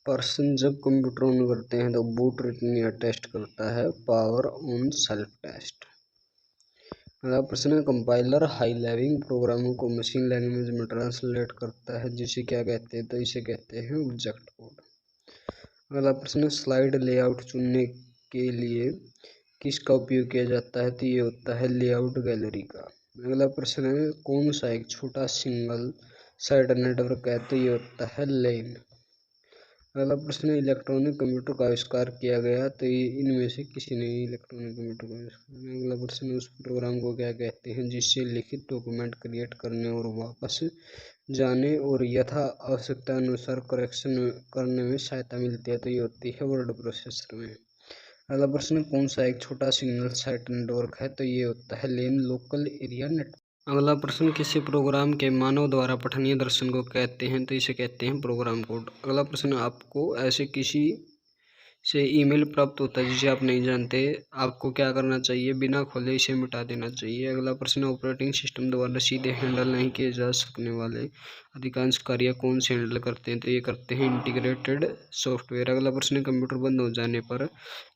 Person जब computer on करते हैं तो बूट रिटर्न या टेस्ट करता है पावर ऑन सेल्फ टेस्ट। अगला प्रश्न है, कंपाइलर हाई लेवल प्रोग्रामों को मशीन लैंग्वेज में ट्रांसलेट करता है जिसे क्या कहते हैं, तो इसे कहते हैं ऑब्जेक्ट कोड। अगला प्रश्न है, स्लाइड लेआउट चुनने के लिए किसका उपयोग किया जाता है, तो ये होता है लेआउट गैलरी का। अगला प्रश्न है, कौन सा एक छोटा सिंगल साइट नेटवर्क है, तो ये होता है लेन। अगला प्रश्न है, इलेक्ट्रॉनिक कंप्यूटर का आविष्कार किया गया, तो ये इनमें से किसी ने इलेक्ट्रॉनिक कंप्यूटर का आविष्कार किया। अगला प्रश्न है, उस प्रोग्राम को क्या कहते हैं जिससे लिखित डॉक्यूमेंट क्रिएट करने और वापस जाने और यथा आवश्यकता अनुसार करेक्शन करने में सहायता मिलती है, तो ये होती है वर्ड प्रोसेसर में। अगला प्रश्न, कौन सा एक छोटा सिग्नल साइट नेटवर्क है, तो ये होता है लेन लोकल एरिया नेटवर्क। अगला प्रश्न, किसी प्रोग्राम के मानव द्वारा पठनीय दर्शन को कहते हैं, तो इसे कहते हैं प्रोग्राम कोड। अगला प्रश्न, आपको ऐसे किसी से ईमेल प्राप्त होता है जिसे आप नहीं जानते, आपको क्या करना चाहिए, बिना खोले इसे मिटा देना चाहिए। अगला प्रश्न, ऑपरेटिंग सिस्टम द्वारा सीधे हैंडल नहीं किए जा सकने वाले अधिकांश कार्य कौन से हैंडल करते हैं, तो ये करते हैं इंटीग्रेटेड सॉफ्टवेयर। अगला प्रश्न, कंप्यूटर बंद हो जाने पर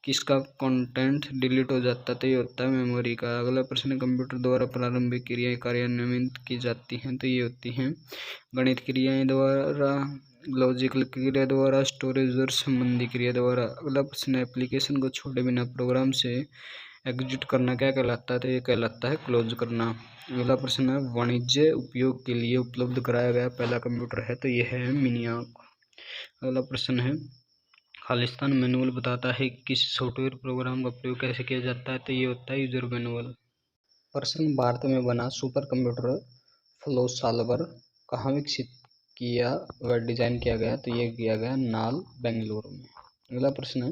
किसका कंटेंट डिलीट हो जाता है, तो ये होता है मेमोरी का। अगला प्रश्न, कंप्यूटर द्वारा प्रारंभिक क्रियाएं कार्यान्वित की जाती हैं, तो ये होती हैं गणित क्रियाएं द्वारा, लॉजिकल क्रिया द्वारा, स्टोरेज और संबंधी क्रिया द्वारा। अगला प्रश्न, एप्लीकेशन को छोड़े बिना प्रोग्राम से एग्जिट करना क्या कहलाता है, तो ये कहलाता है क्लोज करना। अगला प्रश्न है, वाणिज्य उपयोग के लिए उपलब्ध कराया गया पहला कंप्यूटर है, तो यह है मिनियाक। अगला प्रश्न है, खालिस्तान मैनुअल बताता है कि किस सॉफ्टवेयर प्रोग्राम का प्रयोग कैसे किया जाता है, तो ये होता है यूजर मैनुअल। प्रश्न, भारत में बना सुपर कंप्यूटर फ्लो सॉल्वर कहाँ विकसित किया व डिजाइन किया गया, तो ये किया गया नाल बेंगलुरु में। अगला प्रश्न है,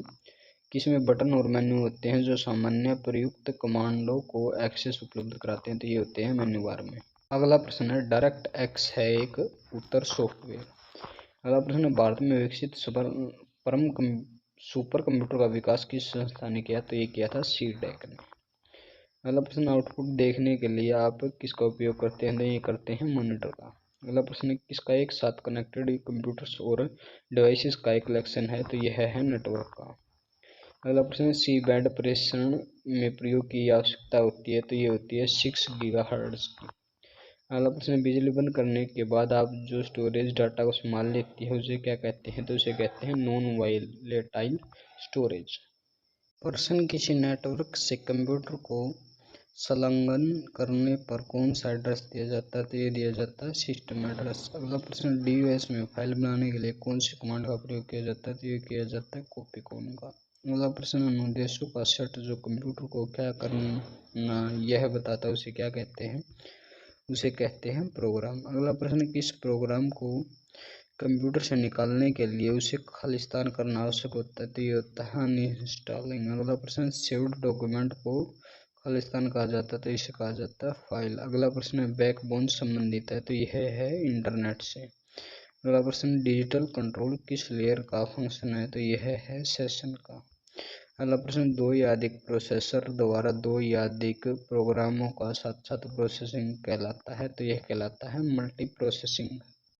किसमें बटन और मेन्यू होते हैं जो सामान्य प्रयुक्त कमांडों को एक्सेस उपलब्ध कराते हैं, तो ये होते हैं मेन्यू बार में। अगला प्रश्न है, डायरेक्ट एक्स है एक उत्तर सॉफ्टवेयर। अगला प्रश्न है, भारत में विकसित सुपर कंप्यूटर का विकास किस संस्था ने किया, तो ये किया था सीडेक ने। अगला प्रश्न, आउटपुट देखने के लिए आप किसका उपयोग करते हैं, तो ये करते हैं मॉनिटर का। अगला प्रश्न, किसका एक साथ कनेक्टेड कंप्यूटर्स और डिवाइसेस का एक कलेक्शन है, तो यह है नेटवर्क का। अगला प्रश्न, सी बैंड प्रेषण में प्रयोग की आवश्यकता होती है, तो ये होती है 6 गीगाहर्ट्ज की। अगला प्रश्न, बिजली बंद करने के बाद आप जो स्टोरेज डाटा को संभाल लेती है उसे क्या कहते हैं, तो उसे कहते हैं नॉन वॉलेटाइल स्टोरेज। प्रश्न, किसी नेटवर्क से कंप्यूटर को संलग्न करने पर कौन सा एड्रेस दिया जाता है, तो ये दिया जाता है सिस्टम एड्रेस। अगला प्रश्न, डीओएस में फाइल बनाने के लिए कौन सी कमांड का प्रयोग किया जाता है, तो ये किया जाता है कॉपी कॉन का। अगला प्रश्न, अनुदेशों का सेट जो कंप्यूटर को क्या करना यह बताता है उसे क्या कहते हैं, उसे कहते हैं प्रोग्राम। अगला प्रश्न, किस प्रोग्राम को कंप्यूटर से निकालने के लिए उसे खालिस्तान करना आवश्यक होता है, तो ये होता है अनइंस्टॉलिंग। अगला प्रश्न, सेव्ड डॉक्यूमेंट को खालिस्तान कहा जाता है, तो इसे कहा जाता है फाइल। अगला प्रश्न, बैकबोन संबंधित है, तो यह है इंटरनेट से। अगला प्रश्न, डिजिटल कंट्रोल किस लेयर का फंक्शन है, तो यह है सेशन का। अगला प्रश्न, दो या अधिक प्रोसेसर द्वारा दो या अधिक प्रोग्रामों का साथ साथ प्रोसेसिंग कहलाता है, तो यह कहलाता है मल्टी प्रोसेसिंग।